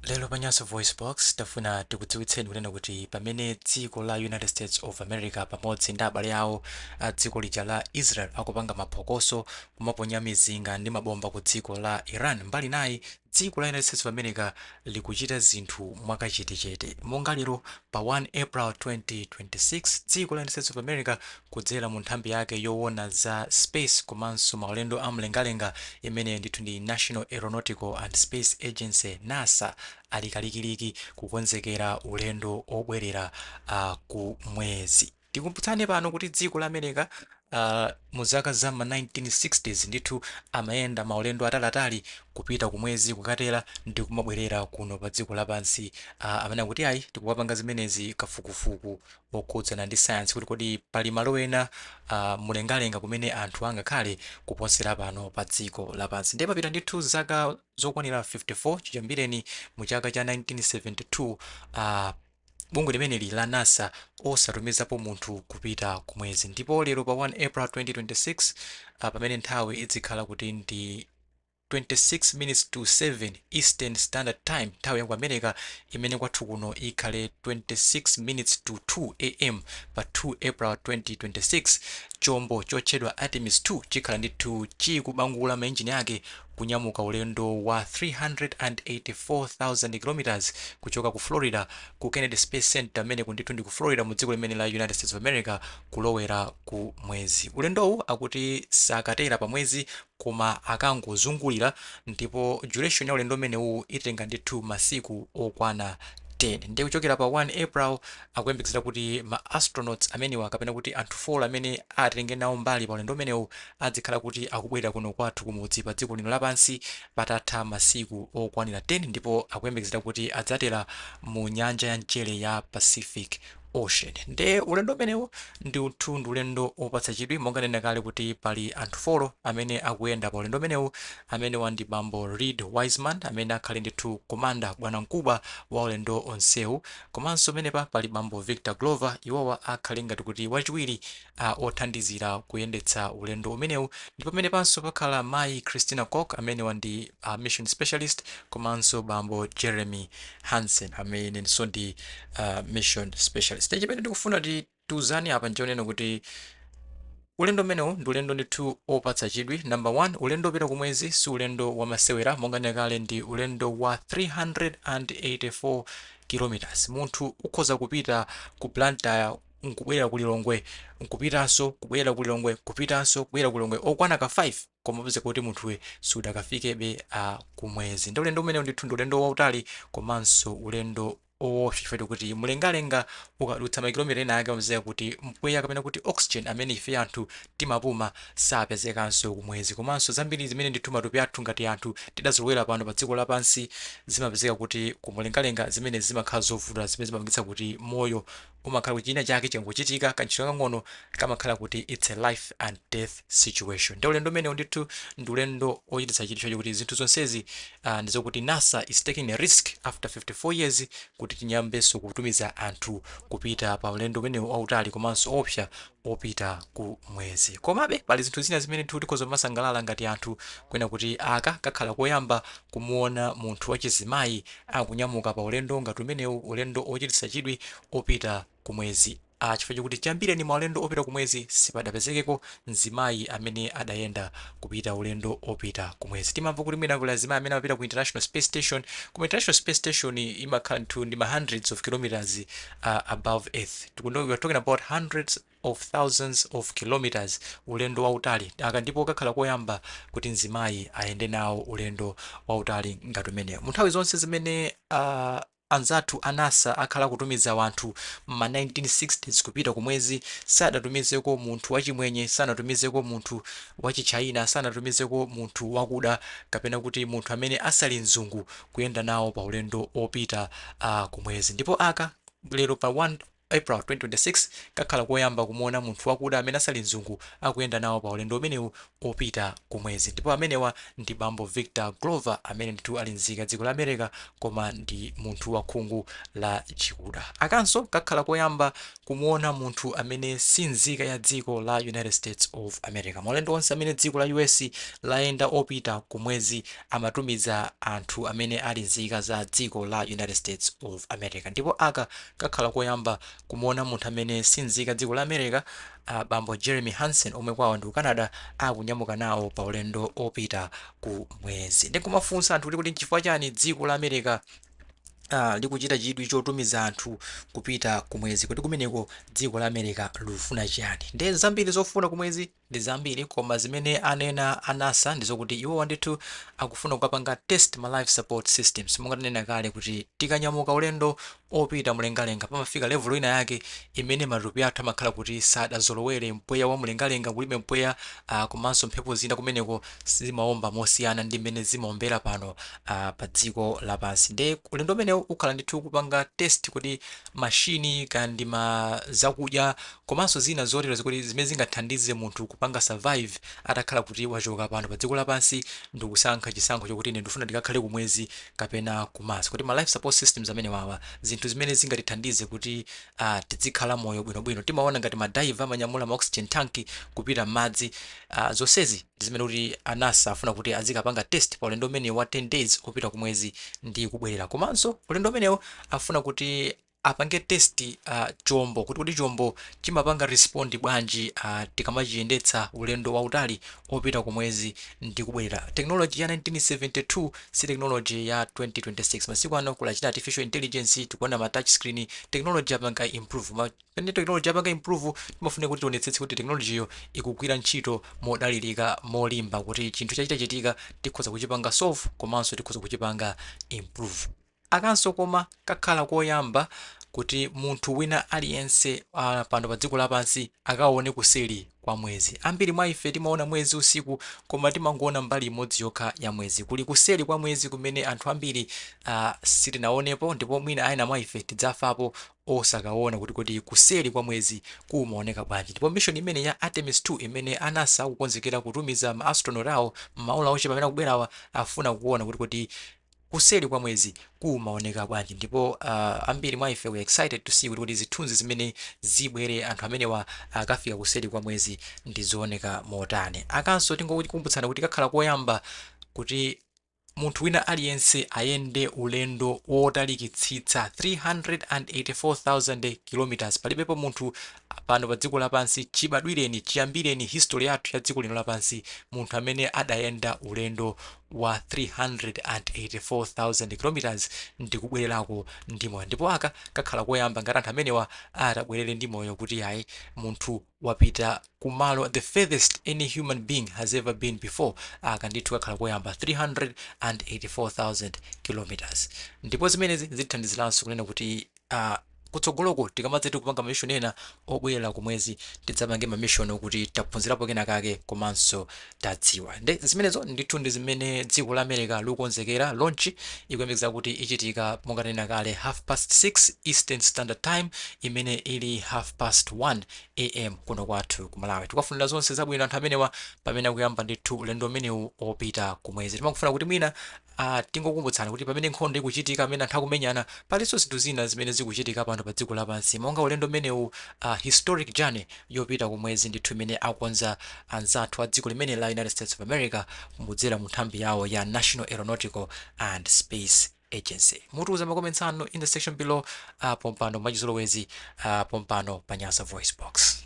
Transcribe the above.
Lelo pa Nyasa VoiceBox tafuna tikudziwitseni kunena kuti pamene dziko la United States of America pamodzi ndi abale awo a dziko lija la Israel akupanga maphokoso kumaponya mizinga ndi mabomba ku dziko la Iran, mbali nayi dziko la United States of America likuchita zinthu mwakachetechete. Monga lero pa 1 April 2026 dziko la United States of America kudzera mu nthambi yake yoona za space komanso maulendo amlengalenga imene ndithu ndi National Aeronautical and Space Agency NASA ali kalikiliki kukonzekera ulendo obwerera ku mwezi. Tikumbutsane pano kuti dziko la America mu zaka za ma 1960s ndithu amayenda maulendo ataliatali kupita ku mwezi kukatera ndi kumabwerera kuno pa dziko lapansi. Amene kuti ayi tikukapanga zimenezi kafukufuku okhudzana ndi science kuti kodi pali malo ena mulengalenga kumene anthu angakhale kuposera pano pa dziko lapansi. Ndiye papita ndithu zaka zokwanira 54 chiyambireni mu chaka cha 1972 bungwe limene lili la NASA osatumizapo munthu kupita ku mwezi. Ndipo lero pa 1 April 2026 pamene nthawi idzikhala kuti ndi 26 minutes to 7 Eastern Standard Time, nthawi ya ku America, imene kwathu kuno ikhale 26 minutes to 2 AM pa 2 April 2026. chombo chotchedwa Artemis II chikhala ndithu chikubangula maenjini ake kunyamuka ulendo wa 384,000 kilometers kuchoka ku Florida ku Kennedy Space Center amene kundithu ndi ku Florida mu dziko limene la United States of America kulowera ku mwezi. Ulendowu akuti sakatera pa mwezi koma akangozungulira, ndipo duration ya ulendo umenewu itenga ndithu masiku okwana 10. Ndi kuchokera pa 1 April akuyembekezera kuti ma astronauts amenewa kapena kuti anthu 4 amene atenge nawo mbali pa ulendo umenewu adzikhala kuti akubwera kuno kwathu kumudzi pa dziko lino lapansi patatha masiku okwanira 10, ndipo akuyembekezera kuti adzatera mu nyanja ya mchere ya Pacific Ocean. Nde ulendo umenewu ndi ulendo opatsa chidwi, monga nena kale kuti pali anthu 4 amene akuyenda pa ulendo umenewu amene wandi bambo Reed Wiseman amene akhale ndithu komanda bwana mkubwa wa ulendo onsewu, komanso menepa pali bambo Victor Glover, iwowa akhale ngati kuti wachiwiri othandizira kuyendetsa ulendo umenewu. Ndipo menepanso pakhala mayi Christina Koch amene wandi mission specialist, komanso bambo Jeremy Hansen amene nso ndi mission specialist. Chimene tikufuna tiuzani apa nchonena kuti ulendo umenewu ndi ulendo ndithu opatsa chidwi. Number 1, ulendo opita ku mwezi si ulendo wamasewera, monga nekale ndi ulendo wa 384 kilometers. Munthu ukhoza kupita ku Blantyre nkubwera ku Lilongwe, nkupitanso kubwera ku Lilongwe, kupitanso kubwera ku Lilongwe, okwana ka 5, koma peze kuti munthuwe sudakafikebe ku mwezi. Ndi ulendo umenewu ndithu ndi ulendo wautali komanso ulendo chifukwa kuti mulengalenga ukadutsa makilomita ena ake amazeka kuti mpweya kapena kuti oxygen amene ife anthu timapuma sapezekanso kumwezi. Komanso zambiri zimene ndithu matupi athu ngati anthu tidazolowera pano pa dziko lapansi zimapezeka kuti kumulengalenga zimene zimakhala zovuta, zimene zimapangitsa kuti moyo umakhala kuti china chake changochitika kantchito kang'ono kamakhala kuti it's a life and death situation. Ndi ulendo umenewu ndithu ndi ulendo ochititsa chidwi kuti zinthu zonsezi ndizokuti NASA is taking a risk after 54 years kuti tinyambenso kutumiza anthu kupita pa ulendo umenewu wautali komanso opsa opita ku mwezi. Komabe pali zinthu zina zimene tikhoza kumasangalala ngati anthu kwena kuti kakhala koyamba kumuona munthu wachizimayi akunyamuka pa ulendo ngati umenewu, ulendo ochititsa chidwi opita ku mwezi. Chifukwa chokuti chambire ni maulendo opita ku mwezi sipadapezekeko mzimayi amene adayenda kupita ulendo opita ku mwezi. Timamva kuti mwina kula azimayi amene amapita ku International Space Station. Ku International Space Station imakhala nthu ndi hundreds of kilometers above Earth. We are talking about hundreds of thousands of kilometers, ulendo wautali. Ndipo kakhala koyamba kuti mzimayi ayende nawo ulendo wautali ngati umenewu. Munthawi zonse zimene anzathu anasa akhala kutumiza wanthu ma 1960s kupita ku mwezi sadatumizeko munthu wachimwenye, sanatumizeko munthu wachichina, sanatumizeko munthu wakuda kapena kuti munthu amene asali mzungu kuyenda nawo pa ulendo opita ku mwezi. Ndipo lero pa 1 April 2026 kakhala koyamba kumuona munthu wakuda amene asali mzungu akuyenda nawo pa ulendo umenewu opita kumwezi, ndipo amenewa ndi bambo Victor Glover amene ndithu ali nzika dziko la America koma ndi munthu wa khungu la chikuda. Akanso kakhala koyamba kumuona munthu amene si nzika ya dziko la United States of America. Maulendo onse amene dziko la US layenda opita kumwezi amatumiza anthu amene ali nzika za dziko la United States of America, ndipo aka kakhala koyamba kumuona munthu amene si nzika dziko la America, bambo Jeremy Hansen omwe kwawo ndi Canada akunyamuka nawo pa ulendo opita ku mwezi. Ndikumafunsa anthu kuti chifukwa chani dziko la America likuchita chidwi chotumiza anthu kupita kumwezi, kuti kumeneko dziko la America lufuna chiyani? Ndi zambiri zofuna kumwezi ndi zambiri, koma zimene anena anasa ndizokuti iwo wandithu akufuna kukapanga test ma life support systems. Monga tanena kale kuti tikanyamuka ulendo opita mlengalenga pamafika level ina yake imene matupi athu amakhala kuti sadazolowere mpweya wa mlengalenga, kulibe mpweya komanso mphepo zina kumeneko zimaomba mosiyana ndi mmene zimaombera pano pa dziko lapansi. Ndi ulendo umene ukhala ndithu kupanga test kuti mashini kandi zakudya komanso zina zotero zikuti zimene zingathandize munthu kupanga survive atakhala kuti wachoka pano pa dziko lapansi ndi kusankha chisankho chokuti ine ndifuna ndikakhale kumwezi kapena kumasa, kuti ma life support systems amene wawa zinthu zimene zingatithandize kuti tizikhala moyo bwinobwino. Timaona ngati madaiva amanyamula ma oxygen tank kupita m'madzi, zonsezi zimene kuti anasa afuna kuti azikapanga test pa ulendo umene wa 10 days opita kumwezi ndi kubwerera. Komanso ulendo umenewo afuna kuti apange test chombo kuti chombo chimapanga respond bwanji tikamachiyendetsa ulendo wautali opita kumwezi ndi kubwerera. Technology ya 1972 si technology ya 2026. Masiku ano kulachita artificial intelligence, tikuona ma touch screen, technology apanga improve. Pene technology apanga improve timafuna kuti tionetsetse kuti technology yo ikugwira ntchito modalirika molimba, kuti chinthu chachitika tikhoza kuchipanga solve komanso tikhoza kuchipanga improve. Akanso koma kakhala koyamba kuti munthu wina aliyense pano pa dziko lapansi akaone kuseri kwa mwezi. Ambiri mwa ife timaona mwezi usiku koma timangoona mbali imodzi yokha ya mwezi. Kuli kuseri kwa mwezi kumene anthu ambiri sitinaonepo, ndipo mwina ayina mwa ife tidzafapo osakaona kuti kuseri kwa mwezi kumaoneka bwanji. Ndipo mission imene ya Artemis II imene anasa kukonzekera kutumiza ma astronaut awo m'maola ochepa pamene akubwerawa afuna kuona kuti kuseri kwa mwezi kumaoneka bwanji. Ndipo ambiri mwa ife we excited to see kuti zithunzi zimene zibwere anthu amenewa akafika kuseri kwa mwezi ndizooneka motani. Akanso tingokumbutsana kuti kakhala koyamba kuti munthu wina aliyense ayende ulendo wotalikitsitsa 384,000 kilometers. Palibepo munthu pano pa dziko lapansi chibadwireni chiyambireni history yathu ya dziko lino lapansi munthu amene adayenda ulendo wa 384,000 kilometers ndi kubwererako ndi moyo. Ndipo aka kakhala koyamba ngati anthu amenewa atabwerere ndi moyo kuti ayi munthu wapita kumalo the furthest any human being has ever been before. Aka ndithu kakhala koyamba 384,000 kilometers. Ndipo zimenezi zithandiziranso kunena kuti kutsogoloko tikamadzetu kupanga mission ena obwerera kumwezi tidzapange ma mission kuti taphunzirapo kena kake komanso tadziwa. Ndi zimenezo ndithu ndi zimene dziko la America likukonzekera launch ikuyembekeza kuti ichitika monga tanena kale 6:30 Eastern Standard Time imene ili 1:30 AM kuno kwathu ku Malawi. Tikufunira zonse zabwino anthu amenewa pamene akuyamba ndithu ulendo umenewu opita kumwezi. Timakufuna kuti mwina tingokumbutsana kuti pamene nkhondo ikuchitika amene anthu akumenyana palinso zinthu zina zimene zikuchitika pano pa dziko lapansi monga ulendo umenewu historic journey yopita kumwezi ndithu imene akonza anzathu a dziko limene la United States of America kudzera mu nthambi yawo ya National Aeronautical and Space Agency. Mutuuza makomenti anu in the section below pompano mwachizolowezi pompano pa Nyasa VoiceBox.